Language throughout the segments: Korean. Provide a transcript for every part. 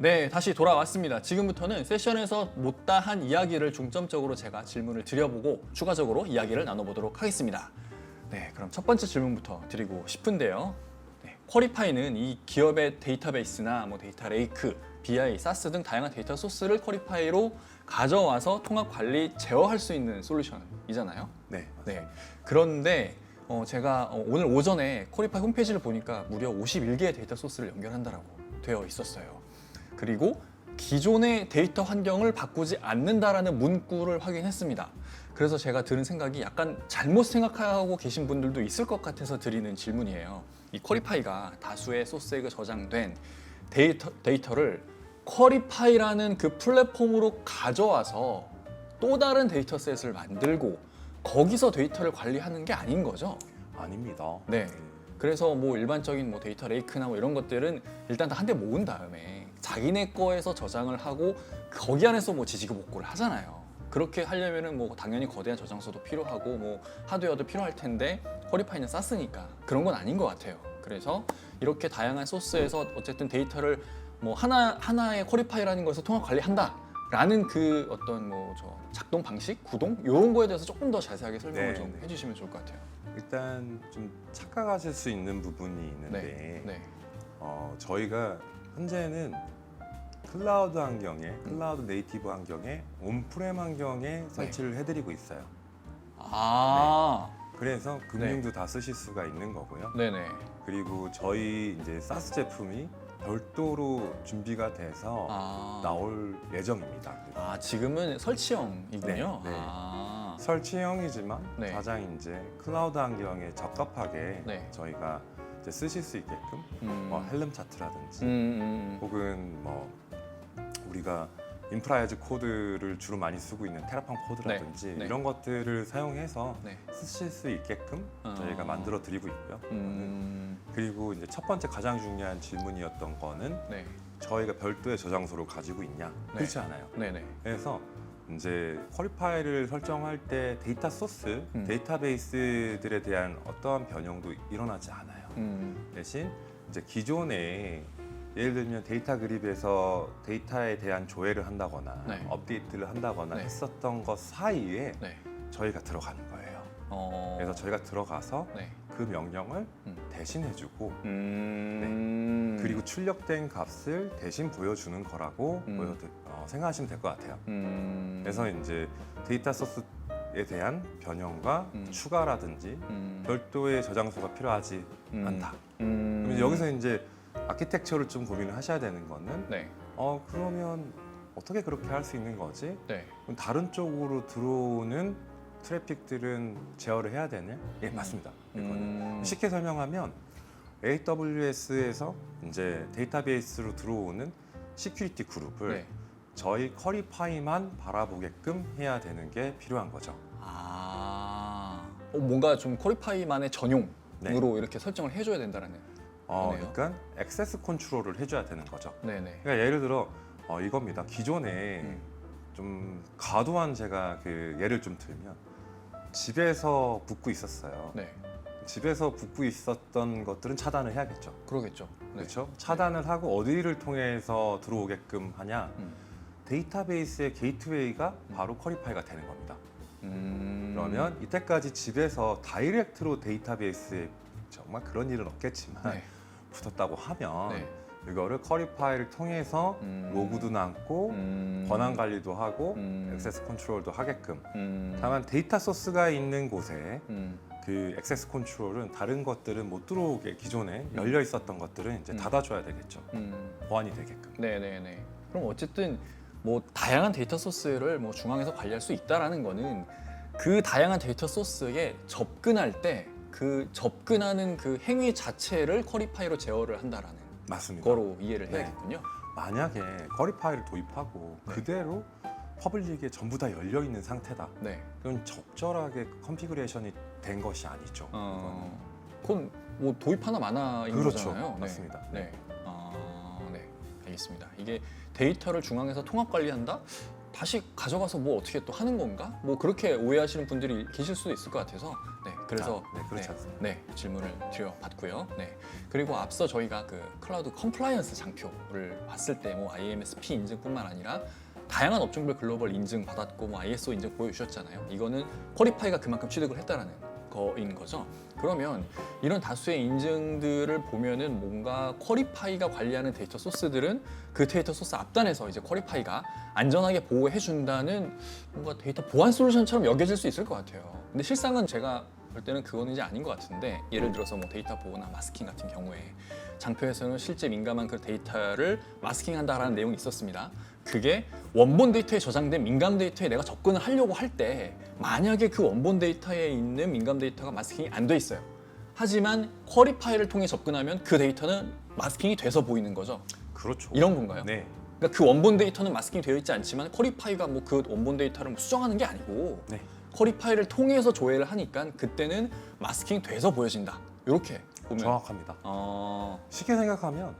네, 다시 돌아왔습니다. 지금부터는 세션에서 못다한 이야기를 중점적으로 제가 질문을 드려보고 추가적으로 이야기를 나눠보도록 하겠습니다. 네, 그럼 첫 번째 질문부터 드리고 싶은데요. 네, 쿼리파이는 이 기업의 데이터베이스나 데이터 레이크, BI, 사스 등 다양한 데이터 소스를 쿼리파이로 가져와서 통합 관리, 제어할 수 있는 솔루션이잖아요. 네. 네. 그런데 제가 오늘 오전에 쿼리파이 홈페이지를 보니까 무려 51개의 데이터 소스를 연결한다라고 되어 있었어요. 그리고 기존의 데이터 환경을 바꾸지 않는다라는 문구를 확인했습니다. 그래서 제가 드는 생각이 약간 잘못 생각하고 계신 분들도 있을 것 같아서 드리는 질문이에요. 이 쿼리파이가 다수의 소스에 저장된 데이터를 쿼리파이라는 그 플랫폼으로 가져와서 또 다른 데이터셋을 만들고 거기서 데이터를 관리하는 게 아닌 거죠? 아닙니다. 네. 그래서 일반적인 데이터 레이크나 이런 것들은 일단 다 한 대 모은 다음에 자기네 거에서 저장을 하고 거기 안에서 지지고 복구를 하잖아요. 그렇게 하려면은 당연히 거대한 저장소도 필요하고 하드웨어도 필요할 텐데 쿼리파이는 쌌으니까 그런 건 아닌 것 같아요. 그래서 이렇게 다양한 소스에서 어쨌든 데이터를 하나의 쿼리파이라는 것을 통합 관리한다라는 그 어떤 작동 방식, 구동 이런 거에 대해서 조금 더 자세하게 설명을 좀 해주시면 좋을 것 같아요. 일단 좀 착각하실 수 있는 부분이 있는데 네. 저희가 현재는 클라우드 환경에, 클라우드 네이티브 환경에, 온프렘 환경에 설치를 해드리고 있어요. 아. 그래서 금융도 다 쓰실 수가 있는 거고요. 네네. 그리고 저희 이제 사스 제품이 별도로 준비가 돼서 나올 예정입니다. 지금은 설치형이군요. 네. 설치형이지만 네. 가장 이제 클라우드 환경에 적합하게 네. 저희가 이제 쓰실 수 있게끔 헬름 차트라든지 혹은 우리가 인프라 에즈 코드를 주로 많이 쓰고 있는 테라폼 코드라든지 네. 이런 것들을 사용해서 네. 쓰실 수 있게끔 저희가 만들어 드리고 있고요. 그리고 이제 첫 번째 가장 중요한 질문이었던 거는 네. 저희가 별도의 저장소를 가지고 있냐? 그렇지 않아요. 네네. 그래서 이제 쿼리파이를 설정할 때 데이터 소스, 데이터베이스들에 대한 어떠한 변형도 일어나지 않아요. 대신 이제 기존에 예를 들면 데이터 그립에서 데이터에 대한 조회를 한다거나 네. 업데이트를 한다거나 네. 했었던 것 사이에 네. 저희가 들어가는 거예요. 그래서 저희가 들어가서 네. 그 명령을 대신해주고 그리고 그리고 출력된 값을 대신 보여주는 거라고 생각하시면 될 것 같아요. 그래서 이제 데이터 소스에 대한 변형과 추가라든지 별도의 저장소가 필요하지 않다. 그럼 여기서 이제 아키텍처를 좀 고민을 하셔야 되는 거는 네. 그러면 어떻게 그렇게 할 수 있는 거지? 네. 그럼 다른 쪽으로 들어오는 트래픽들은 제어를 해야 되네? 예, 맞습니다. 이거는 쉽게 설명하면 AWS에서 이제 데이터베이스로 들어오는 시큐리티 그룹을 네. 저희 쿼리파이만 바라보게끔 해야 되는 게 필요한 거죠. 뭔가 좀 쿼리파이만의 전용으로 네. 이렇게 설정을 해줘야 된다는 거네요. 그러니까 액세스 컨트롤을 해줘야 되는 거죠. 네네. 그러니까 예를 들어 이겁니다. 기존에 좀 과도한 제가 그 예를 좀 들면 집에서 붓고 있었어요. 네. 집에서 붓고 있었던 것들은 차단을 해야겠죠. 그러겠죠. 네. 그렇죠? 차단을 하고 어디를 통해서 들어오게끔 하냐? 데이터베이스의 게이트웨이가 바로 쿼리파이가 되는 겁니다. 그러면 이때까지 집에서 다이렉트로 데이터베이스에 정말 그런 일은 없겠지만 네. 붙었다고 하면 네. 이거를 쿼리파이를 통해서 로그도 남고 권한 관리도 하고 액세스 컨트롤도 하게끔 다만 데이터 소스가 있는 곳에 그 액세스 컨트롤은 다른 것들은 못 들어오게 기존에 열려 있었던 것들은 이제 닫아줘야 되겠죠. 보완이 되게끔. 네네네. 그럼 어쨌든 다양한 데이터 소스를 중앙에서 관리할 수 있다라는 거는 그 다양한 데이터 소스에 접근할 때 그 접근하는 그 행위 자체를 쿼리파이로 제어를 한다라는 맞습니다. 거로 이해를 네. 해야겠군요. 만약에 쿼리파이를 도입하고 네. 그대로 퍼블릭에 전부 다 열려 있는 상태다. 네. 그건 적절하게 컨피그레이션이 된 것이 아니죠. 그건 도입 하나 마나인 그렇죠. 거잖아요. 맞습니다. 네. 네. 알겠습니다. 이게 데이터를 중앙에서 통합 관리한다? 다시 가져가서 뭐 어떻게 또 하는 건가? 뭐 그렇게 오해하시는 분들이 계실 수도 있을 것 같아서 네, 그래서 네, 그렇지 않습니다. 네, 질문을 드려봤고요. 네, 그리고 앞서 저희가 그 클라우드 컴플라이언스 장표를 봤을 때 뭐 IMSP 인증뿐만 아니라 다양한 업종별 글로벌 인증 받았고 뭐 ISO 인증 보여주셨잖아요. 이거는 퀄리파이가 그만큼 취득을 했다라는 거인 거죠. 그러면 이런 다수의 인증들을 보면은 뭔가 퀄리파이가 관리하는 데이터 소스들은 그 데이터 소스 앞단에서 이제 퀄리파이가 안전하게 보호해 준다는 뭔가 데이터 보안 솔루션처럼 여겨질 수 있을 것 같아요. 근데 실상은 제가 볼 때는 그거는 이제 아닌 것 같은데, 예를 들어서 뭐 데이터 보호나 마스킹 같은 경우에 장표에서는 실제 민감한 그 데이터를 마스킹한다라는 내용이 있었습니다. 그게 원본 데이터에 저장된 민감 데이터에 내가 접근을 하려고 할 때 만약에 그 원본 데이터에 있는 민감 데이터가 마스킹이 안 돼 있어요. 하지만 퀄리파이를 통해 접근하면 그 데이터는 마스킹이 돼서 보이는 거죠. 그렇죠. 이런 건가요? 네. 그러니까 그 원본 데이터는 마스킹이 되어 있지 않지만 퀄리파이가 뭐 그 원본 데이터를 수정하는 게 아니고 네. 퀄리파이를 통해서 조회를 하니까 그때는 마스킹이 돼서 보여진다. 이렇게 보면 정확합니다. 어... 쉽게 생각하면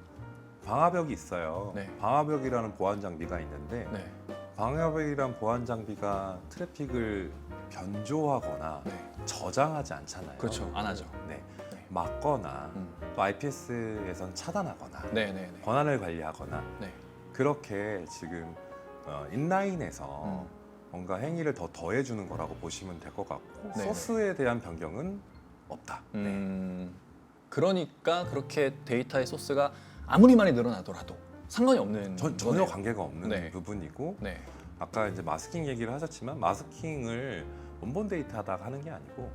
방화벽이 있어요. 네. 방화벽이라는 보안 장비가 있는데 네. 방화벽이란 보안 장비가 트래픽을 변조하거나 네. 저장하지 않잖아요. 그렇죠. 안 하죠. 네. 네. 막거나 음. 또 IPS에선 차단하거나 네, 네, 네. 권한을 관리하거나 네. 그렇게 지금 인라인에서 뭔가 행위를 더 더해주는 거라고 보시면 될 것 같고 네, 소스에 대한 변경은 없다. 그러니까 그렇게 데이터의 소스가 아무리 많이 늘어나더라도 상관이 없는 전혀 거네요. 관계가 없는 네. 부분이고 네. 아까 이제 마스킹 얘기를 하셨지만 마스킹을 원본 데이터다가 하는 게 아니고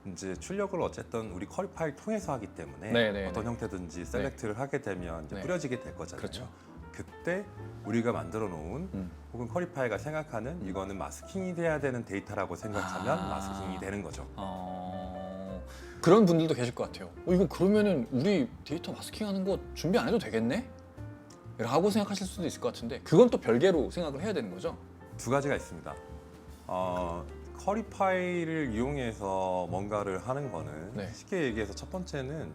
이제 출력을 어쨌든 우리 퀄리파이를 통해서 하기 때문에 네, 네, 어떤 네. 형태든지 셀렉트를 하게 되면 이제 네. 뿌려지게 될 거잖아요. 그렇죠. 그때 우리가 만들어 놓은 혹은 퀄리파이가 생각하는 이거는 마스킹이 돼야 되는 데이터라고 생각하면 아. 마스킹이 되는 거죠. 그런 분들도 계실 것 같아요. 이거 그러면은 우리 데이터 마스킹하는 거 준비 안 해도 되겠네? 라고 생각하실 수도 있을 것 같은데 그건 또 별개로 생각을 해야 되는 거죠? 두 가지가 있습니다. 퀄리파이를 이용해서 뭔가를 하는 거는 네. 쉽게 얘기해서 첫 번째는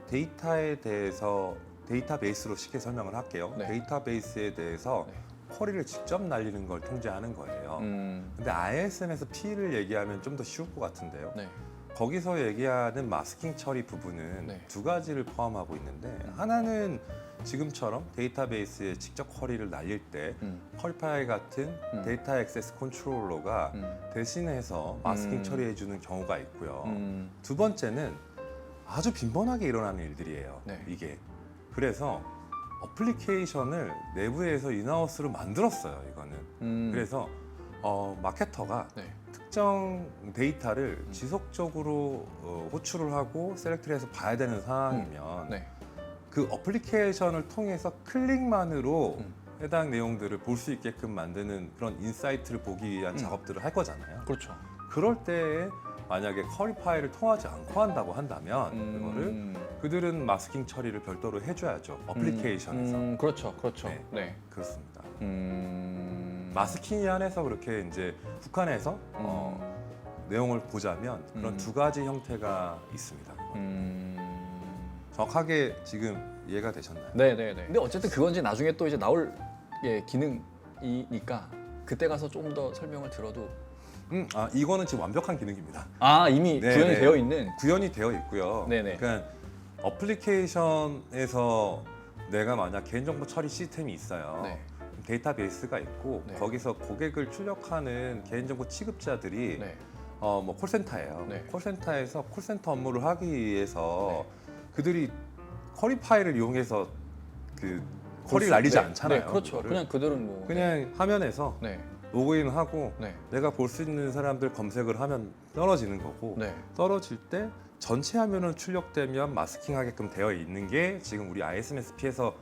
데이터에 대해서 데이터베이스로 쉽게 설명을 할게요. 네. 데이터베이스에 대해서 네. 쿼리를 직접 날리는 걸 통제하는 거예요. 근데 ISMSP를 얘기하면 좀 더 쉬울 것 같은데요. 네. 거기서 얘기하는 마스킹 처리 부분은 네. 두 가지를 포함하고 있는데 하나는 지금처럼 데이터베이스에 직접 쿼리를 날릴 때 퀄리파이 같은 데이터 액세스 컨트롤러가 대신해서 마스킹 처리해주는 경우가 있고요. 두 번째는 아주 빈번하게 일어나는 일들이에요. 네. 이게 그래서 어플리케이션을 내부에서 인하우스로 만들었어요. 이거는 그래서 마케터가 네. 특정 데이터를 지속적으로 호출을 하고 셀렉트를 해서 봐야 되는 상황이면 네. 그 어플리케이션을 통해서 클릭만으로 해당 내용들을 볼 수 있게끔 만드는 그런 인사이트를 보기 위한 작업들을 할 거잖아요. 그렇죠. 그럴 때에 만약에 퀄리파이를 통하지 않고 한다고 한다면 그거를 그들은 마스킹 처리를 별도로 해줘야죠. 어플리케이션에서. 그렇죠. 그렇죠. 네. 네. 그렇습니다. 마스킹 마스킹이 안에서 그렇게 이제 북한에서 내용을 보자면 그런 두 가지 형태가 있습니다. 정확하게 지금 이해가 되셨나요? 네네네. 근데 어쨌든 그건 이제 나중에 또 이제 나올 기능이니까 그때 가서 좀 더 설명을 들어도 이거는 지금 완벽한 기능입니다. 이미 네, 구현이 네. 되어 있는. 구현이 되어 있고요. 네네. 그러니까 어플리케이션에서 내가 만약 개인정보 처리 시스템이 있어요. 네. 데이터베이스가 있고 네. 거기서 고객을 출력하는 개인정보 취급자들이 네. 뭐 콜센터예요. 네. 콜센터에서 콜센터 업무를 하기 위해서 그들이 퀄리파이를 이용해서 그 퀄리를 날리지 네. 않잖아요. 네, 그렇죠. 그거를. 그냥 그들은 뭐 그냥 화면에서 네. 로그인하고 네. 내가 볼 수 있는 사람들 검색을 하면 떨어지는 거고 네. 떨어질 때 전체 화면은 출력되면 마스킹하게끔 되어 있는 게 지금 우리 ISMSP에서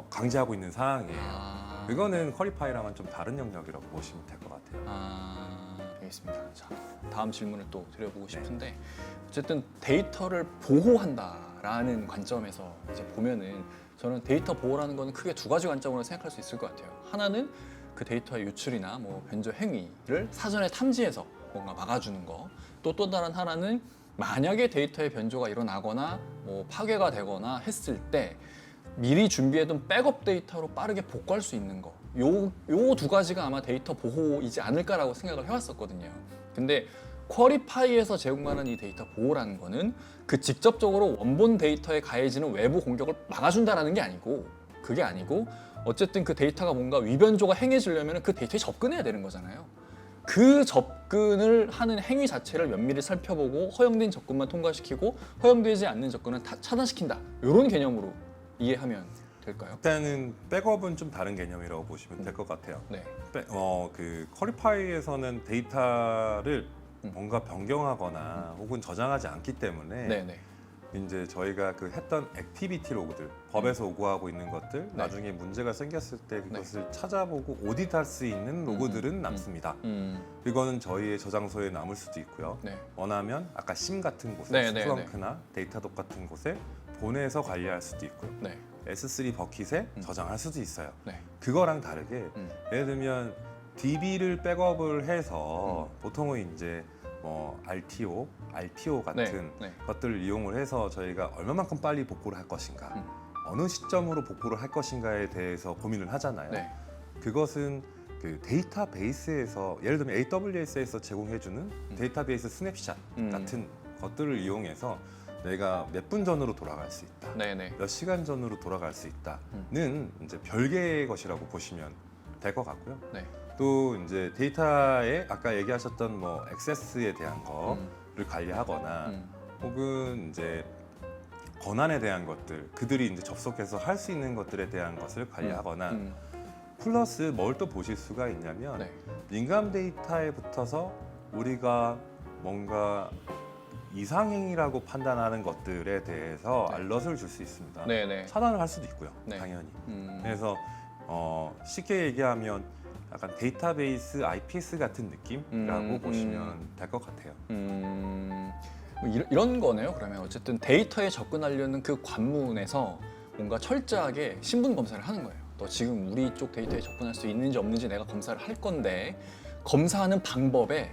강제하고 있는 상황이에요. 이거는 퀄리파이랑은 좀 다른 영역이라고 보시면 될 것 같아요. 알겠습니다. 자, 다음 질문을 또 드려보고 싶은데 어쨌든 데이터를 보호한다라는 관점에서 이제 보면은 저는 데이터 보호라는 거는 크게 두 가지 관점으로 생각할 수 있을 것 같아요. 하나는 그 데이터의 유출이나 뭐 변조 행위를 사전에 탐지해서 뭔가 막아주는 거. 또 다른 하나는 만약에 데이터의 변조가 일어나거나 뭐 파괴가 되거나 했을 때 미리 준비해둔 백업 데이터로 빠르게 복구할 수 있는 거. 요 두 가지가 아마 데이터 보호이지 않을까라고 생각을 해왔었거든요. 근데 쿼리파이에서 제공하는 이 데이터 보호라는 거는 그 직접적으로 원본 데이터에 가해지는 외부 공격을 막아준다라는 게 아니고, 그게 아니고 어쨌든 그 데이터가 뭔가 위변조가 행해지려면 그 데이터에 접근해야 되는 거잖아요. 그 접근을 하는 행위 자체를 면밀히 살펴보고 허용된 접근만 통과시키고 허용되지 않는 접근은 차단시킨다. 이런 개념으로 이해하면 될까요? 일단은 백업은 좀 다른 개념이라고 보시면 될 것 같아요. 네. 그 쿼리파이에서는 데이터를 뭔가 변경하거나 혹은 저장하지 않기 때문에 네네. 이제 저희가 그 했던 액티비티 로그들, 법에서 요구하고 있는 것들, 나중에 문제가 생겼을 때 그것을 찾아보고 오디트할 수 있는 로그들은 남습니다. 이거는 저희의 저장소에 남을 수도 있고요. 네. 원하면 아까 심 같은 곳에, 네, 네, 스플렁크나 데이터독 같은 곳에 보내서 관리할 수도 있고요. 네. S3 버킷에 저장할 수도 있어요. 네. 그거랑 다르게 예를 들면 DB를 백업을 해서 보통은 이제 뭐 RTO 같은 네. 것들을 이용을 해서 저희가 얼마만큼 빨리 복구를 할 것인가, 어느 시점으로 복구를 할 것인가에 대해서 고민을 하잖아요. 네. 그것은 그 데이터베이스에서 예를 들면 AWS에서 제공해주는 데이터베이스 스냅샷 같은 것들을 이용해서 내가 몇 분 전으로 돌아갈 수 있다, 네네. 몇 시간 전으로 돌아갈 수 있다는 이제 별개의 것이라고 보시면 될 것 같고요. 네. 또 이제 데이터에 아까 얘기하셨던 뭐 액세스에 대한 거를 관리하거나 혹은 이제 권한에 대한 것들, 그들이 이제 접속해서 할 수 있는 것들에 대한 것을 관리하거나 플러스 뭘 또 보실 수가 있냐면 네. 민감 데이터에 붙어서 우리가 뭔가 이상행위라고 판단하는 것들에 대해서 알럿을 줄 수 있습니다. 네네. 차단을 할 수도 있고요. 네. 당연히. 그래서 쉽게 얘기하면 약간 데이터베이스 IPS 같은 느낌이라고 보시면 될 것 같아요. 뭐 이런 거네요. 그러면 어쨌든 데이터에 접근하려는 그 관문에서 뭔가 철저하게 신분 검사를 하는 거예요. 너 지금 우리 쪽 데이터에 접근할 수 있는지 없는지 내가 검사를 할 건데, 검사하는 방법에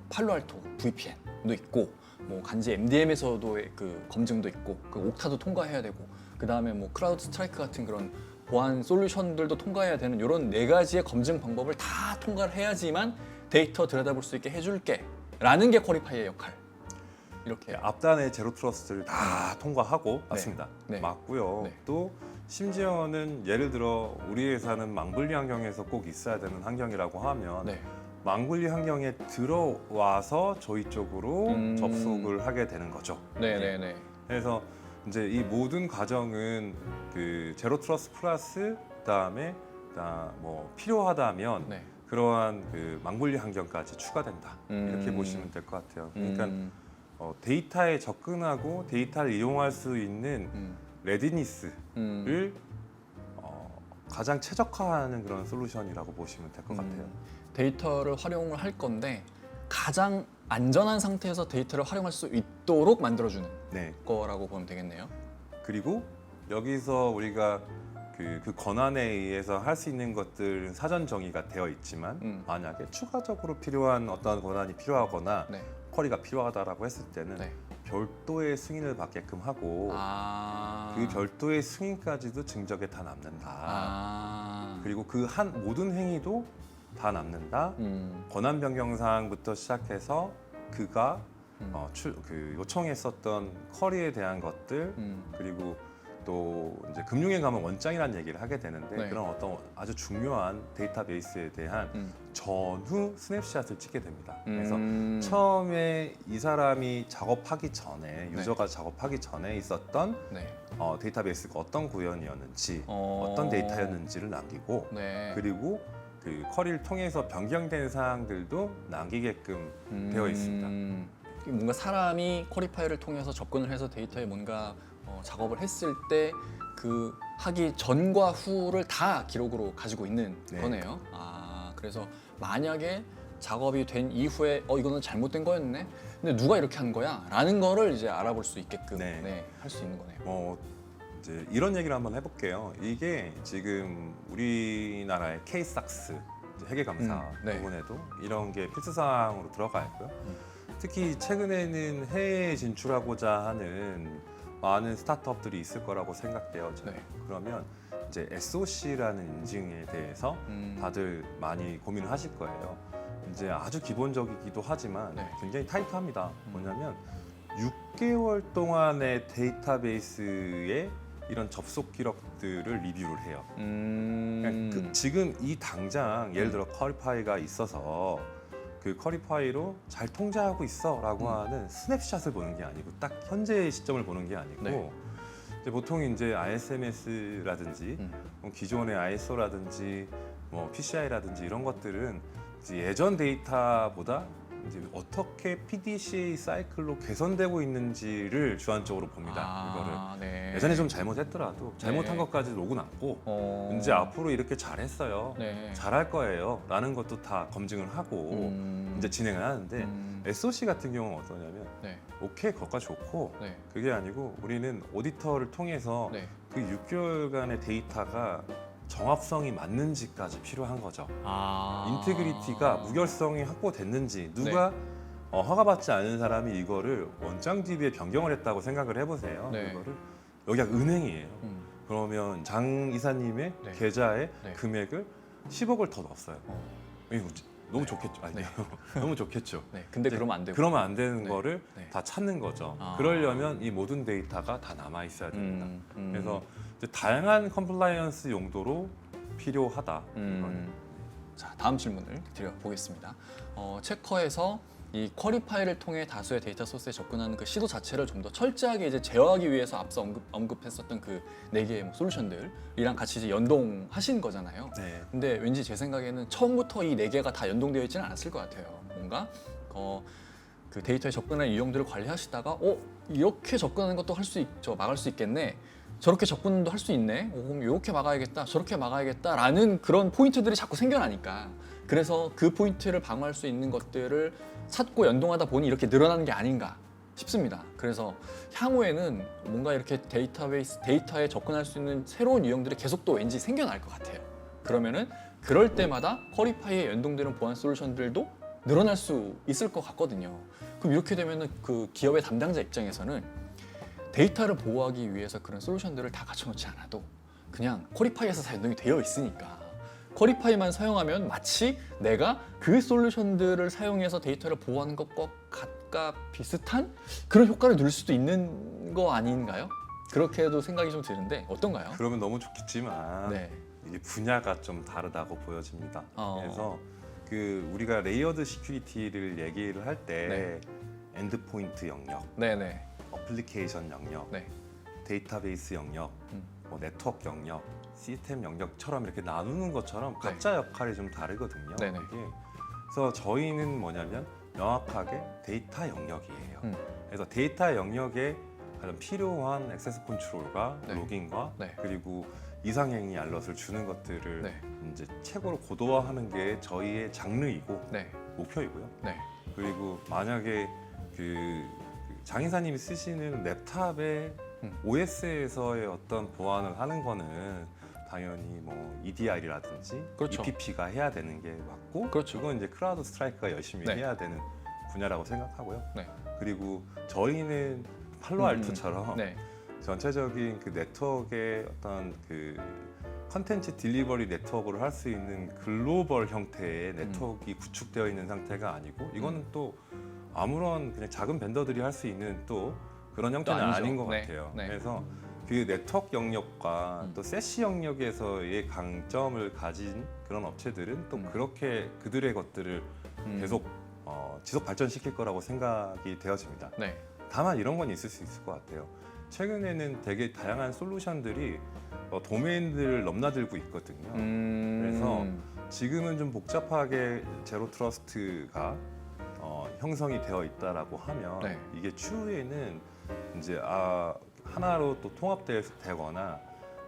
팔로알토 VPN도 있고, 뭐 간지 MDM에서도 그 검증도 있고, 그 옥타도 통과해야 되고, 그 다음에 뭐 크라우드 스트라이크 같은 그런 보안 솔루션들도 통과해야 되는 이런 네 가지의 검증 방법을 다 통과를 해야지만 데이터 들여다볼 수 있게 해줄게 라는 게 쿼리파이의 역할. 이렇게. 앞단의 제로 트러스트를 다 통과하고 맞습니다. 네. 맞고요. 네. 또 심지어는 예를 들어 우리 회사는 망블리 환경에서 꼭 있어야 되는 환경이라고 하면 네. 망블리 환경에 들어와서 저희 쪽으로 접속을 하게 되는 거죠. 네네네. 그래서 이제 이 모든 과정은 그 제로 트러스트 플러스 그다음에 뭐 필요하다면 네. 그러한 그 망블리 환경까지 추가된다, 이렇게 보시면 될 것 같아요. 그러니까 데이터에 접근하고 데이터를 이용할 수 있는 레디니스를 가장 최적화하는 그런 솔루션이라고 보시면 될 것 같아요. 데이터를 활용을 할 건데 가장 안전한 상태에서 데이터를 활용할 수 있도록 만들어주는 네. 거라고 보면 되겠네요. 그리고 여기서 우리가 그 권한에 의해서 할 수 있는 것들은 사전 정의가 되어 있지만 만약에 추가적으로 필요한 어떤 권한이 필요하거나 네. 쿼리가 필요하다라고 했을 때는 네. 별도의 승인을 받게끔 하고 그 별도의 승인까지도 증적에 다 남는다. 그리고 그 한 모든 행위도 다 남는다. 권한 변경 사항부터 시작해서 그가 그 요청했었던 쿼리에 대한 것들, 그리고 또 이제 금융에 가면 원장이라는 얘기를 하게 되는데 네. 그런 어떤 아주 중요한 데이터베이스에 대한 전후 스냅샷을 찍게 됩니다. 그래서 처음에 이 사람이 작업하기 전에, 유저가 작업하기 전에 있었던 네. 데이터베이스가 어떤 구현이었는지, 어떤 데이터였는지를 남기고, 네. 그리고 그 쿼리를 통해서 변경된 사항들도 남기게끔 되어 있습니다. 뭔가 사람이 쿼리파이를 통해서 접근을 해서 데이터에 뭔가 작업을 했을 때 그 하기 전과 후를 다 기록으로 가지고 있는 네. 거네요. 그래서 만약에 작업이 된 이후에 이거는 잘못된 거였네. 근데 누가 이렇게 한 거야? 라는 거를 이제 알아볼 수 있게끔 할 수 있는 거네요. 이제 이런 얘기를 한번 해볼게요. 이게 지금 우리나라의 K-SACS 회계감사 부분에도 이런 게 필수 사항으로 들어가 있고요. 특히 최근에는 해외에 진출하고자 하는 많은 스타트업들이 있을 거라고 생각돼요. 네. 그러면 이제 SOC라는 인증에 대해서 다들 많이 고민을 하실 거예요. 이제 아주 기본적이기도 하지만 네. 굉장히 타이트합니다. 뭐냐면 6개월 동안의 데이터베이스에 이런 접속 기록들을 리뷰를 해요. 그러니까 지금 이 당장 예를 들어 커리파이가 있어서 그 커리파이로 잘 통제하고 있어라고 하는 스냅샷을 보는 게 아니고 딱 현재의 시점을 보는 게 아니고 네. 이제 보통 이제 ISMS라든지 기존의 ISO라든지 뭐 PCI라든지 이런 것들은 이제 예전 데이터보다 이제 어떻게 PDCA 사이클로 개선되고 있는지를 주안적으로 봅니다. 이거를 네. 예전에 좀 잘못했더라도 잘못한 네. 것까지 로그 남고 어... 이제 앞으로 이렇게 잘했어요. 네. 잘할 거예요.라는 것도 다 검증을 하고 이제 진행을 하는데 SOC 같은 경우는 어떠냐면 네. 오케이 그것까지 좋고 네. 그게 아니고 우리는 오디터를 통해서 네. 그 6개월간의 데이터가 정합성이 맞는지까지 필요한 거죠. 인테그리티가 무결성이 확보됐는지 누가 허가받지 않은 사람이 이거를 원장 DB에 변경을 했다고 생각을 해보세요. 네. 이거를 여기가 은행이에요. 그러면 장 이사님의 네. 계좌에 네. 금액을 10억을 더 넣었어요. 이거 너무 좋겠죠. 아니요. 너무 좋겠죠. 네. 근데 이제 그러면 안 되고. 그러면 안 되는 네. 거를 네. 다 찾는 거죠. 아. 그러려면 이 모든 데이터가 다 남아 있어야 됩니다. 그래서 이제 다양한 컴플라이언스 용도로 필요하다. 자, 다음 질문을 드려보겠습니다. 체커에서 이 쿼리파이를 통해 다수의 데이터 소스에 접근하는 그 시도 자체를 좀 더 철저하게 이제 제어하기 위해서 앞서 언급했었던 그 4개의 뭐 솔루션들이랑 같이 이제 연동하신 거잖아요. 네. 근데 왠지 제 생각에는 처음부터 이 4개가 다 연동되어 있지는 않았을 것 같아요. 뭔가 그 데이터에 접근하는 유형들을 관리하시다가 이렇게 접근하는 것도 할 수 있죠. 막을 수 있겠네. 저렇게 접근도 할 수 있네. 그럼 이렇게 막아야겠다. 저렇게 막아야겠다라는 그런 포인트들이 자꾸 생겨나니까 그래서 그 포인트를 방어할 수 있는 것들을 찾고 연동하다 보니 이렇게 늘어나는 게 아닌가 싶습니다. 그래서 향후에는 뭔가 이렇게 데이터에 접근할 수 있는 새로운 유형들이 계속 또 왠지 생겨날 것 같아요. 그러면은 그럴 때마다 쿼리파이에 연동되는 보안 솔루션들도 늘어날 수 있을 것 같거든요. 그럼 이렇게 되면은 그 기업의 담당자 입장에서는 데이터를 보호하기 위해서 그런 솔루션들을 다 갖춰놓지 않아도 그냥 쿼리파이에서 다 연동이 되어 있으니까 쿼리파이만 사용하면 마치 내가 그 솔루션들을 사용해서 데이터를 보호하는 것과 같과 비슷한 그런 효과를 누릴 수도 있는 거 아닌가요? 그렇게도 생각이 좀 드는데 어떤가요? 그러면 너무 좋겠지만 네. 이게 분야가 좀 다르다고 보여집니다. 그래서 그 우리가 레이어드 시큐리티를 얘기를 할 때 네. 엔드포인트 영역, 네네. 어플리케이션 영역, 네. 데이터베이스 영역, 뭐 네트워크 영역, 시스템 영역처럼 이렇게 나누는 것처럼 네. 각자 역할이 좀 다르거든요. 네네. 이게. 그래서 저희는 뭐냐면 명확하게 데이터 영역이에요. 그래서 데이터 영역에 가장 필요한 액세스 컨트롤과 네. 로깅과 네. 그리고 이상행위 알럿을 주는 것들을 네. 이제 최고로 고도화하는 게 저희의 장르이고 네. 목표이고요. 네. 그리고 만약에 그 장인사님이 쓰시는 랩탑의 OS에서의 어떤 보완을 하는 거는 당연히 뭐 EDR이라든지 그렇죠. EPP가 해야 되는 게 맞고, 그렇죠. 그건 이제 크라우드 스트라이크가 열심히 네. 해야 되는 분야라고 생각하고요. 네. 그리고 저희는 팔로알토처럼 네. 전체적인 그 네트워크의 어떤 그 컨텐츠 딜리버리 네트워크를 할 수 있는 글로벌 형태의 네트워크가 구축되어 있는 상태가 아니고, 이거는 또 아무런 그냥 작은 벤더들이 할 수 있는 또 그런 형태는 아니죠. 아닌 것 네. 같아요. 네. 그래서 그 네트워크 영역과 또 세시 영역에서의 강점을 가진 그런 업체들은 또 그렇게 그들의 것들을 계속 지속 발전시킬 거라고 생각이 되어집니다. 네. 다만 이런 건 있을 수 있을 것 같아요. 최근에는 되게 다양한 솔루션들이 도메인들을 넘나들고 있거든요. 그래서 지금은 좀 복잡하게 제로 트러스트가 형성이 되어 있다라고 하면 네. 이게 추후에는 이제 하나로 또 통합되거나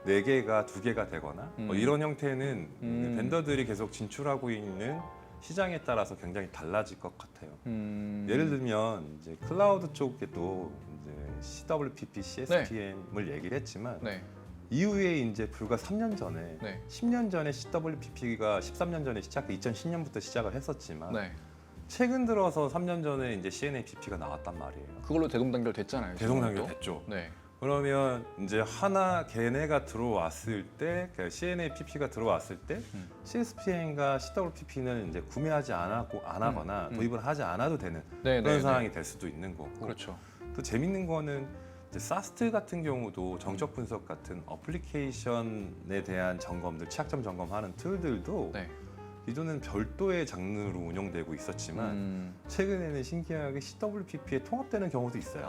4개가 2개가 되거나 뭐 이런 형태는 벤더들이 계속 진출하고 있는 시장에 따라서 굉장히 달라질 것 같아요. 예를 들면 이제 클라우드 쪽에도 이제 CWPP, CSPM을 얘기를 했지만 네. 이후에 이제 불과 3년 전에, 네. 10년 전에 CWPP가 13년 전에 2010년부터 시작을 했었지만 네. 최근 들어서 3년 전에 이제 CNAPP가 나왔단 말이에요. 그걸로 대동단결 됐잖아요. 대동단결 지금도. 됐죠. 네. 그러면 이제 하나 걔네가 들어왔을 때, 그러니까 CNAPP가 들어왔을 때 CSPN과 CWPP는 이제 구매하지 안 하거나 도입을 하지 않아도 되는 네, 그런 네, 상황이 될 수도 있는 거고. 그렇죠. 또 재밌는 거는 이제 사스트 같은 경우도 정적 분석 같은 어플리케이션에 대한 점검들, 취약점 점검하는 툴들도 네. 기존은 별도의 장르로 운영되고 있었지만 최근에는 신기하게 CWPP에 통합되는 경우도 있어요.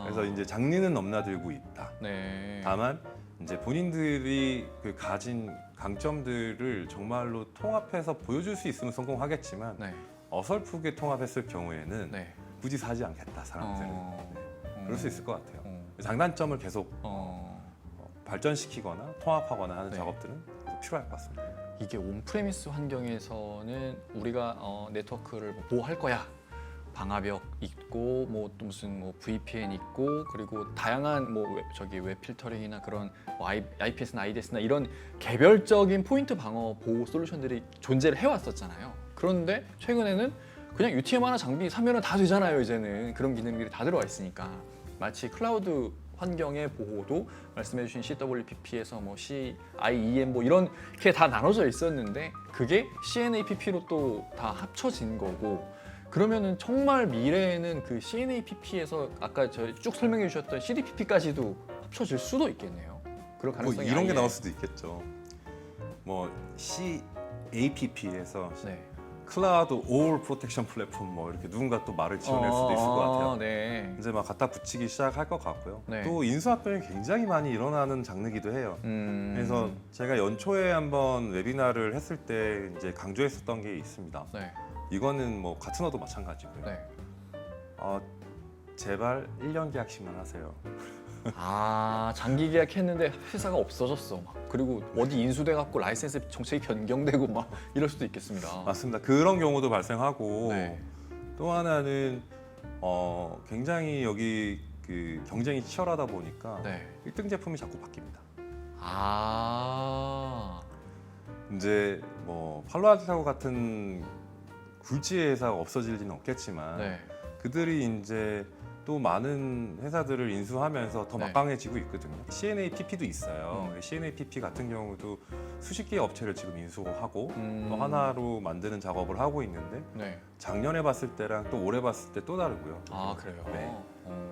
그래서 이제 장르는 넘나들고 있다. 네. 다만 이제 본인들이 그 가진 강점들을 정말로 통합해서 보여줄 수 있으면 성공하겠지만 네. 어설프게 통합했을 경우에는 네. 굳이 사지 않겠다 사람들은. 어. 그럴 수 있을 것 같아요. 어. 장단점을 계속 어. 발전시키거나 통합하거나 하는 네. 작업들은 계속 필요할 것 같습니다. 이게 온프레미스 환경에서는 우리가 네트워크를 뭐 보호할 거야. 방화벽 있고 뭐 또 무슨 뭐 VPN 있고 그리고 다양한 뭐 웹 필터링이나 그런 뭐 IPS나 IDS나 이런 개별적인 포인트 방어 보호 솔루션들이 존재를 해왔었잖아요. 그런데 최근에는 그냥 UTM 하나 장비 사면은 다 되잖아요. 이제는 그런 기능들이 다 들어와 있으니까 마치 클라우드 환경의 보호도 말씀해주신 CWPP에서 뭐 CIEM 뭐 이런 게 다 나눠져 있었는데 그게 CNAPP로 또 다 합쳐진 거고 그러면은 정말 미래에는 그 CNAPP에서 아까 저희 쭉 설명해 주셨던 CDPP까지도 합쳐질 수도 있겠네요. 그런 뭐 가능성이 이런 게 아예- 나올 수도 있겠죠. 뭐 CAPP에서 네. 클라우드 올 프로텍션 플랫폼 뭐 이렇게 누군가 또 말을 지어낼 수도 있을 것 같아요. 네. 이제 막 갖다 붙이기 시작할 것 같고요. 네. 또 인수합병이 굉장히 많이 일어나는 장르기도 해요. 그래서 제가 연초에 한번 웨비나를 했을 때 이제 강조했었던 게 있습니다. 네. 이거는 뭐 같은 어도 마찬가지고요. 네. 제발 1년 계약씩만 하세요. 장기 계약했는데 회사가 없어졌어. 막. 그리고 어디 인수돼 갖고 라이센스 정책이 변경되고 막 이럴 수도 있겠습니다. 맞습니다. 그런 경우도 발생하고 네. 또 하나는 굉장히 여기 그 경쟁이 치열하다 보니까 네. 1등 제품이 자꾸 바뀝니다. 아. 이제 뭐 팔로알토 같은 굴지의 회사가 없어질 리는 없겠지만 네. 그들이 이제 또 많은 회사들을 인수하면서 더 네. 막강해지고 있거든요. CNAPP도 있어요. CNAPP 같은 경우도 수십 개의 업체를 지금 인수하고 또 하나로 만드는 작업을 하고 있는데 네. 작년에 봤을 때랑 또 올해 봤을 때 또 다르고요. 아, 그래요. 네.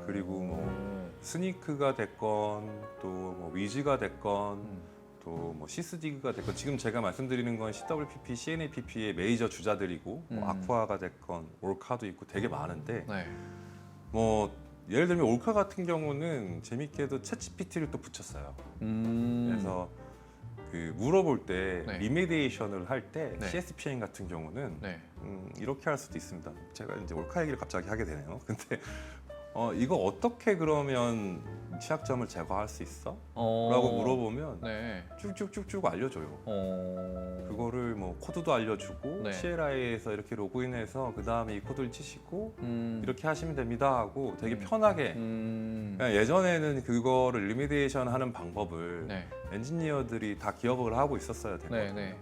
그리고 뭐 스니크가 됐건 또 뭐 위즈가 됐건 또 뭐 시스디그가 됐건 지금 제가 말씀드리는 건 CWPP, CNAPP의 메이저 주자들이고 뭐 아쿠아가 됐건 올카도 있고 되게 많은데 네. 뭐 예를 들면 올카 같은 경우는 재밌게도 챗GPT를 또 붙였어요. 그래서 그 물어볼 때 네. 리메디에이션을 할 때 네. CSPN 같은 경우는 네. 이렇게 할 수도 있습니다. 제가 이제 올카 얘기를 갑자기 하게 되네요. 근데 이거 어떻게 그러면 취약점을 제거할 수 있어? 라고 물어보면 네. 쭉쭉쭉쭉 알려줘요. 그거를 뭐 코드도 알려주고 네. CLI에서 이렇게 로그인해서 그 다음에 이 코드를 치시고 이렇게 이렇게 하시면 됩니다 하고 되게 편하게 그냥 예전에는 그거를 리미디에이션 하는 방법을 네. 엔지니어들이 다 기억을 하고 있었어야 네. 되거든요. 네.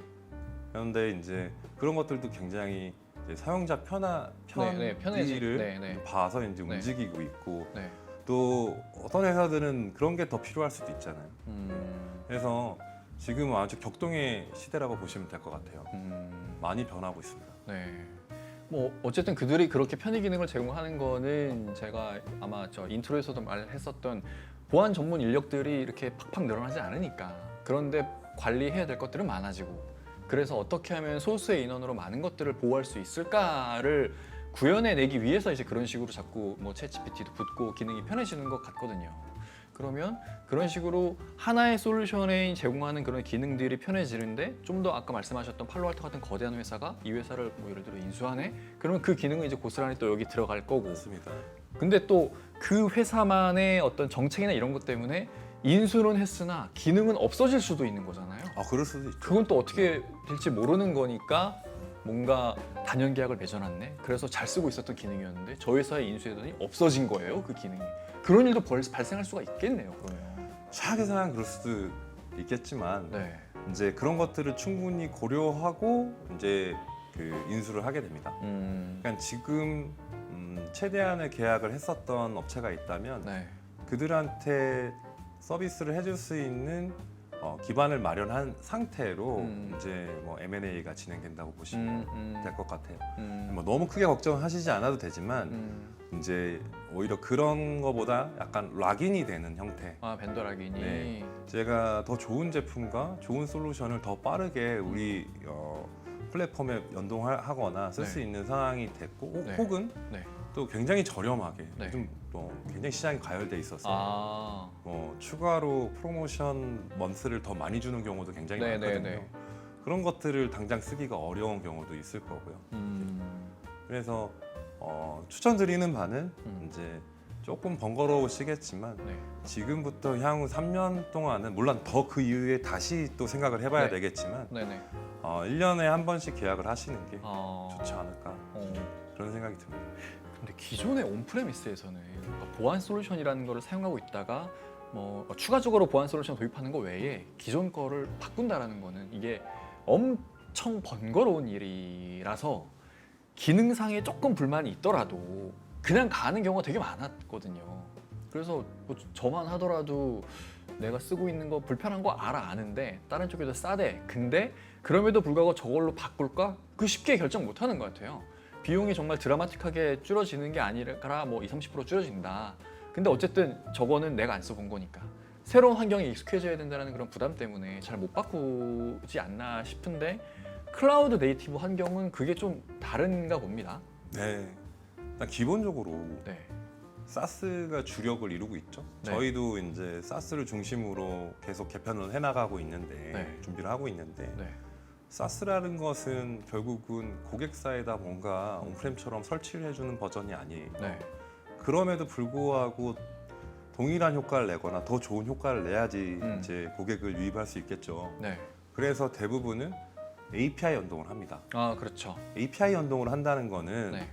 그런데 이제 그런 것들도 굉장히 이제 사용자 편의를 네. 네. 봐서 이제 네. 움직이고 있고 네. 또 어떤 회사들은 그런 게 더 필요할 수도 있잖아요. 그래서 지금 아주 격동의 시대라고 보시면 될 것 같아요. 많이 변하고 있습니다. 네. 뭐 어쨌든 그들이 그렇게 편의 기능을 제공하는 거는 제가 아마 저 인트로에서도 말했었던 보안 전문 인력들이 이렇게 팍팍 늘어나지 않으니까 그런데 관리해야 될 것들은 많아지고 그래서 어떻게 하면 소수의 인원으로 많은 것들을 보호할 수 있을까를 구현해내기 위해서 이제 그런 식으로 자꾸 뭐 챗GPT도 붙고 기능이 편해지는 것 같거든요. 그러면 그런 식으로 하나의 솔루션에 제공하는 그런 기능들이 편해지는데 좀 더 아까 말씀하셨던 팔로알토 같은 거대한 회사가 이 회사를 뭐 예를 들어 인수하네? 그러면 그 기능은 이제 고스란히 또 여기 들어갈 거고 맞습니다. 근데 또 그 회사만의 어떤 정책이나 이런 것 때문에 인수는 했으나 기능은 없어질 수도 있는 거잖아요. 그럴 수도 있죠. 그건 또 어떻게 될지 모르는 거니까 뭔가 단연 계약을 맺어놨네. 그래서 잘 쓰고 있었던 기능이었는데 저 회사에 인수했더니 없어진 거예요, 그 기능이. 그런 일도 발생할 수가 있겠네요, 그러면. 최악의 상황 그럴 수도 있겠지만 네. 이제 그런 것들을 충분히 고려하고 이제 그 인수를 하게 됩니다. 그러니까 지금 최대한의 계약을 했었던 업체가 있다면 네. 그들한테 서비스를 해줄 수 있는 기반을 마련한 상태로 이제 뭐 M&A가 진행된다고 보시면 될 것 같아요. 뭐 너무 크게 걱정하시지 않아도 되지만 이제 오히려 그런 거보다 약간 락인이 되는 형태. 아, 벤더 락인이. 네. 제가 더 좋은 제품과 좋은 솔루션을 더 빠르게 우리 플랫폼에 연동하거나 쓸 수 네. 있는 상황이 됐고 네. 혹은 네. 또 굉장히 저렴하게 네. 요즘 굉장히 시장이 가열돼 있어서 아, 추가로 프로모션 먼스를 더 많이 주는 경우도 굉장히 네, 많거든요. 네, 네. 그런 것들을 당장 쓰기가 어려운 경우도 있을 거고요. 그래서 추천드리는 바는 이제 조금 번거로우시겠지만 네. 지금부터 향후 3년 동안은 물론 더 그 이후에 다시 또 생각을 해봐야 네. 되겠지만 네네. 1년에 한 번씩 계약을 하시는 게 아, 좋지 않을까 그런 생각이 듭니다. 근데 기존의 온프레미스에서는 뭔가 보안 솔루션이라는 거를 사용하고 있다가 뭐 추가적으로 보안 솔루션 도입하는 거 외에 기존 거를 바꾼다라는 거는 이게 엄청 번거로운 일이라서 기능상에 조금 불만이 있더라도 그냥 가는 경우가 되게 많았거든요. 그래서 뭐 저만 하더라도 내가 쓰고 있는 거 불편한 거 아는데 다른 쪽에도 싸대. 근데 그럼에도 불구하고 저걸로 바꿀까? 그 쉽게 결정 못 하는 것 같아요. 비용이 정말 드라마틱하게 줄어지는 게 아니라 뭐 20-30% 줄어진다. 근데 어쨌든 저거는 내가 안 써본 거니까 새로운 환경에 익숙해져야 된다는 그런 부담 때문에 잘 못 바꾸지 않나 싶은데 클라우드 네이티브 환경은 그게 좀 다른가 봅니다. 네. 일단 기본적으로 네. 사스가 주력을 이루고 있죠. 네. 저희도 이제 사스를 중심으로 계속 개편을 해나가고 있는데 네. 준비를 하고 있는데 네. 사스라는 것은 결국은 고객사에다 뭔가 온프렘처럼 설치를 해주는 버전이 아니에요. 네. 그럼에도 불구하고 동일한 효과를 내거나 더 좋은 효과를 내야지 이제 고객을 유입할 수 있겠죠. 네. 그래서 대부분은 API 연동을 합니다. 아, 그렇죠. API 연동을 한다는 거는 네.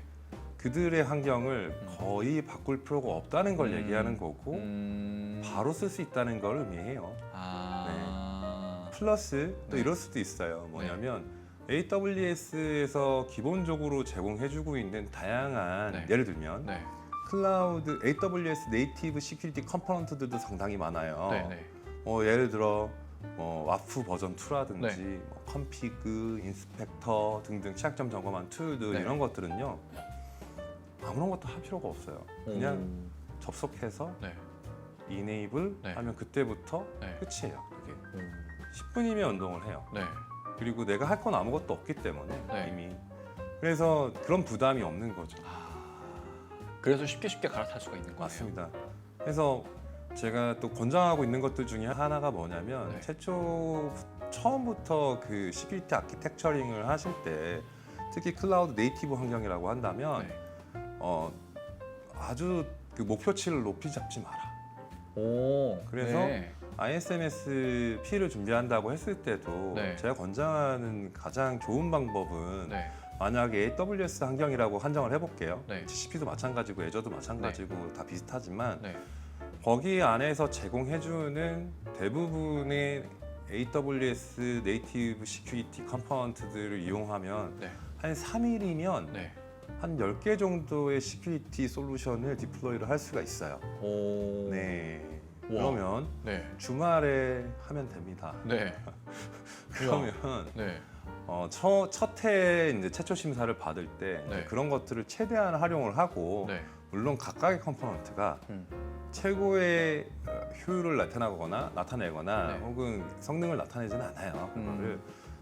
그들의 환경을 거의 바꿀 필요가 없다는 걸 얘기하는 거고 바로 쓸 수 있다는 걸 의미해요. 아. 플러스 또 네. 이럴 수도 있어요. 뭐냐면 AWS에서 기본적으로 제공해주고 있는 다양한 네. 예를 들면 네. 클라우드 AWS 네이티브 시큐리티 컴포넌트들도 상당히 많아요. 네. 네. 예를 들어 와프 버전 2라든지 네. 컴피그, 인스펙터 등등 취약점 점검한 툴들 네. 이런 것들은요 아무런 것도 할 필요가 없어요. 그냥 접속해서 네. 이네이블 네. 하면 그때부터 네. 끝이에요. 그게 10분이면 연동을 해요. 네. 그리고 내가 할 건 아무것도 없기 때문에 네. 이미 그래서 그런 부담이 없는 거죠. 그래서 쉽게 갈아탈 수가 있는 거예요. 맞습니다. 그래서 제가 또 권장하고 있는 것들 중에 하나가 뭐냐면 네. 처음부터 그 시큐리티 아키텍처링을 하실 때 특히 클라우드 네이티브 환경이라고 한다면 네. 아주 그 목표치를 높이 잡지 마라. 오. 그래서 네. ISMSP를 준비한다고 했을 때도 네. 제가 권장하는 가장 좋은 방법은 네. 만약에 AWS 환경이라고 한정을 해볼게요. 네. GCP도 마찬가지고 애저도 마찬가지고 다 비슷하지만 네. 거기 안에서 제공해주는 대부분의 AWS 네이티브 시큐리티 컴포넌트들을 이용하면 네. 한 3일이면 네. 한 10개 정도의 시큐리티 솔루션을 디플로이를 할 수가 있어요. 오. 네. 우와. 그러면 네. 주말에 하면 됩니다. 네. 그러면 네. 첫해 이제 최초 심사를 받을 때 네. 그런 것들을 최대한 활용을 하고 네. 물론 각각의 컴포넌트가 최고의 효율을 나타내거나 네. 혹은 성능을 나타내지는 않아요. 음. 그거를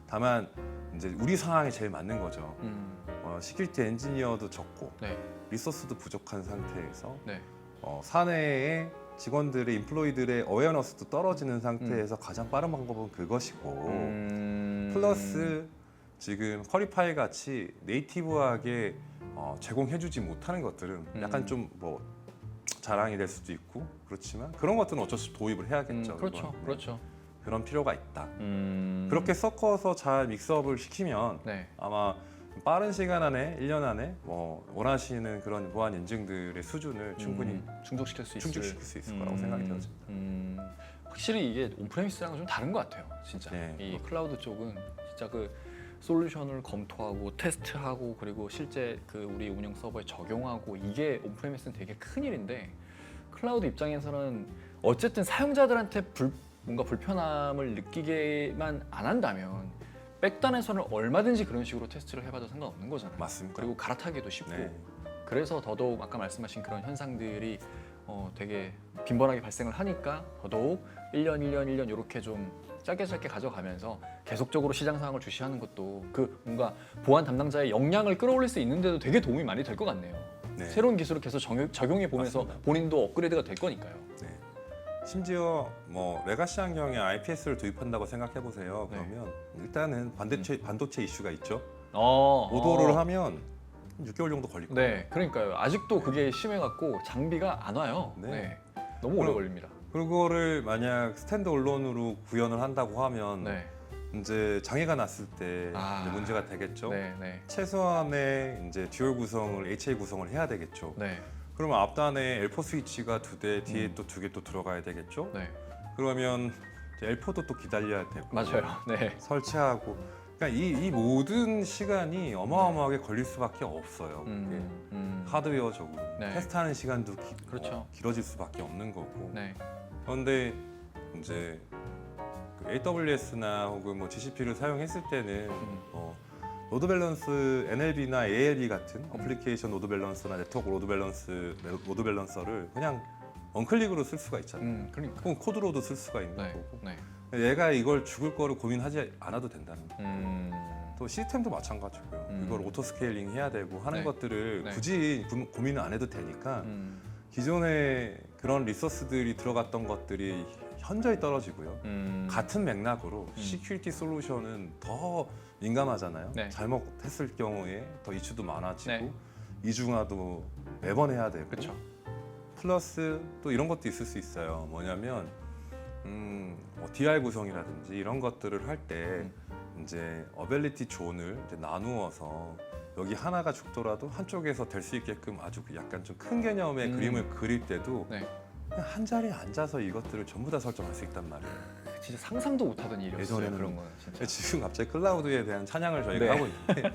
다만 이제 우리 상황에 제일 맞는 거죠. 음. 시큐리티 엔지니어도 적고 네. 리소스도 부족한 상태에서 네. 사내의 직원들의 인플로이들의 어웨어너스도 떨어지는 상태에서 가장 빠른 방법은 그것이고 플러스 지금 쿼리파이 같이 네이티브하게 제공해주지 못하는 것들은 약간 좀 뭐 자랑이 될 수도 있고 그렇지만 그런 것들은 어쩔 수 없이 도입을 해야겠죠. 그렇죠. 이건. 네. 그렇죠. 그런 필요가 있다. 그렇게 섞어서 잘 믹스업을 시키면 네. 아마 빠른 시간 안에 1년 안에 뭐 원하시는 그런 보안 인증들의 수준을 충분히 충족시킬 수 있을 충족시킬 수 있을 거라고 생각이 들어집니다. 확실히 이게 온프레미스랑은 좀 다른 것 같아요. 진짜 네. 이 클라우드 쪽은 진짜 그 솔루션을 검토하고 테스트하고 그리고 실제 그 우리 운영 서버에 적용하고 이게 온프레미스는 되게 큰 일인데 클라우드 입장에서는 어쨌든 사용자들한테 뭔가 불편함을 느끼게만 안 한다면 백단에서는 얼마든지 그런 식으로 테스트를 해봐도 상관없는 거잖아요. 맞습니다. 그리고 갈아타기도 쉽고 네. 그래서 더더욱 아까 말씀하신 그런 현상들이 되게 빈번하게 발생을 하니까 더더욱 1년 이렇게 좀 짧게 가져가면서 계속적으로 시장 상황을 주시하는 것도 그 뭔가 보안 담당자의 역량을 끌어올릴 수 있는데도 되게 도움이 많이 될 것 같네요. 네. 새로운 기술을 계속 적용해 보면서 맞습니다. 본인도 업그레이드가 될 거니까요. 네. 심지어 뭐 레가시 환경에 IPS를 도입한다고 생각해 보세요. 네. 그러면 일단은 반도체 이슈가 있죠. 어, 오도를 하면 6개월 정도 걸릴 거예요. 네, 그러니까요. 아직도 그게 심해갖고 장비가 안 와요. 네. 네. 너무 오래 그럼- 걸립니다. 그거를 만약 스탠드 언론으로 구현을 한다고 하면 네, 이제 장애가 났을 때 아. 이제 문제가 되겠죠. 네, 네, 최소한의 이제 듀얼 구성을 HA 구성을 해야 되겠죠. 네, 그러면 앞단에 L4 스위치가 2대, 뒤에 또 2개 또 들어가야 되겠죠. 네, 그러면 이제 L4도 또 기다려야 되고 맞아요. 네, 설치하고 그러니까 이 모든 시간이 어마어마하게 걸릴 수밖에 없어요. 하드웨어적으로 네. 테스트하는 시간도 그렇죠. 길어질 수밖에 없는 거고. 네, 그런데 이제 그 AWS나 혹은 뭐 GCP를 사용했을 때는 로드 밸런스 NLB나 ALB 같은 어플리케이션 로드 밸런서나 네트워크 로드 밸런서를 그냥 원클릭으로 쓸 수가 있잖아요. 그러니까. 혹은 코드로도 쓸 수가 있는 네, 거고. 네, 얘가 이걸 죽을 거를 고민하지 않아도 된다는 거. 또 시스템도 마찬가지고요. 이걸 오토 스케일링 해야 되고 하는 네. 것들을 네. 굳이 고민을 안 해도 되니까 기존에 그런 리소스들이 들어갔던 것들이 현저히 떨어지고요. 같은 맥락으로 시큐리티 솔루션은 더 민감하잖아요. 네. 잘못했을 경우에 더 이슈도 많아지고 네. 이중화도 매번 해야 되고 그렇죠. 플러스 또 이런 것도 있을 수 있어요. 뭐냐면 뭐 DR 구성이라든지 이런 것들을 할 때 이제 어빌리티 존을 이제 나누어서 여기 하나가 죽더라도 한쪽에서 될 수 있게끔 아주 약간 좀 큰 개념의 그림을 그릴 때도 네. 그냥 한 자리에 앉아서 이것들을 전부 다 설정할 수 있단 말이에요. 진짜 상상도 못하던 일이었어요. 예전에는 그런 거는 진짜. 지금 갑자기 클라우드에 대한 찬양을 저희가 네. 하고 있는데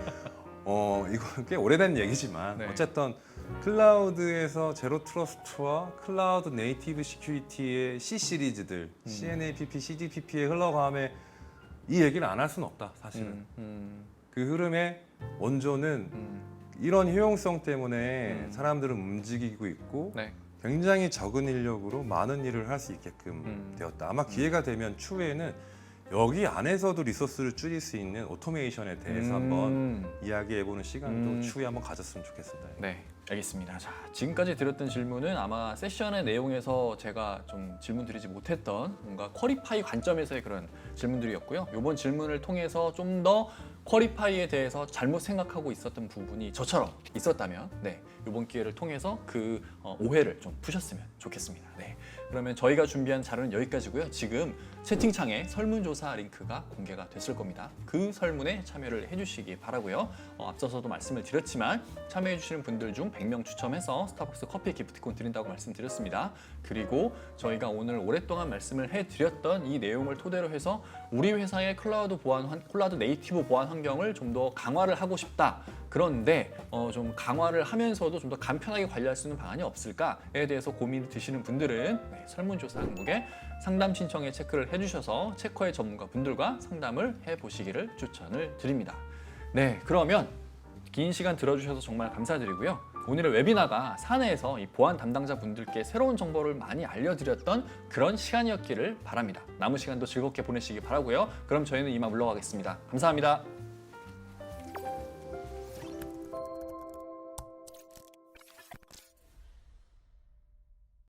이건 꽤 오래된 얘기지만 네. 어쨌든 클라우드에서 제로 트러스트와 클라우드 네이티브 시큐리티의 C 시리즈들 CNAPP, CDPP의 흘러감에 이 얘기를 안 할 수는 없다 사실은. 그 흐름의 원조는 이런 효용성 때문에 사람들은 움직이고 있고 네. 굉장히 적은 인력으로 많은 일을 할 수 있게끔 되었다. 아마 기회가 되면 추후에는 여기 안에서도 리소스를 줄일 수 있는 오토메이션에 대해서 한번 이야기해보는 시간도 추후에 한번 가졌으면 좋겠습니다. 네, 알겠습니다. 자, 지금까지 드렸던 질문은 아마 세션의 내용에서 제가 좀 질문 드리지 못했던 뭔가 퀄리파이 관점에서의 그런 질문들이었고요. 이번 질문을 통해서 좀 더 퀄리파이에 대해서 잘못 생각하고 있었던 부분이 저처럼 있었다면 이번 기회를 통해서 그 오해를 좀 푸셨으면 좋겠습니다. 네, 그러면 저희가 준비한 자료는 여기까지고요. 지금 채팅창에 설문조사 링크가 공개가 됐을 겁니다. 그 설문에 참여를 해주시기 바라고요. 앞서서도 말씀을 드렸지만 참여해주시는 분들 중 100명 추첨해서 스타벅스 커피 기프티콘 드린다고 말씀드렸습니다. 그리고 저희가 오늘 오랫동안 말씀을 해드렸던 이 내용을 토대로 해서 우리 회사의 클라우드 네이티브 보안 환경을 좀 더 강화를 하고 싶다. 그런데 좀 강화를 하면서도 좀 더 간편하게 관리할 수 있는 방안이 없을까에 대해서 고민이 드시는 분들은 설문조사 항목에 상담 신청에 체크를 해주셔서 체커의 전문가 분들과 상담을 해보시기를 추천을 드립니다. 네, 그러면 긴 시간 들어주셔서 정말 감사드리고요. 오늘의 웨비나가 사내에서 이 보안 담당자 분들께 새로운 정보를 많이 알려드렸던 그런 시간이었기를 바랍니다. 남은 시간도 즐겁게 보내시기 바라고요. 그럼 저희는 이만 물러가겠습니다. 감사합니다.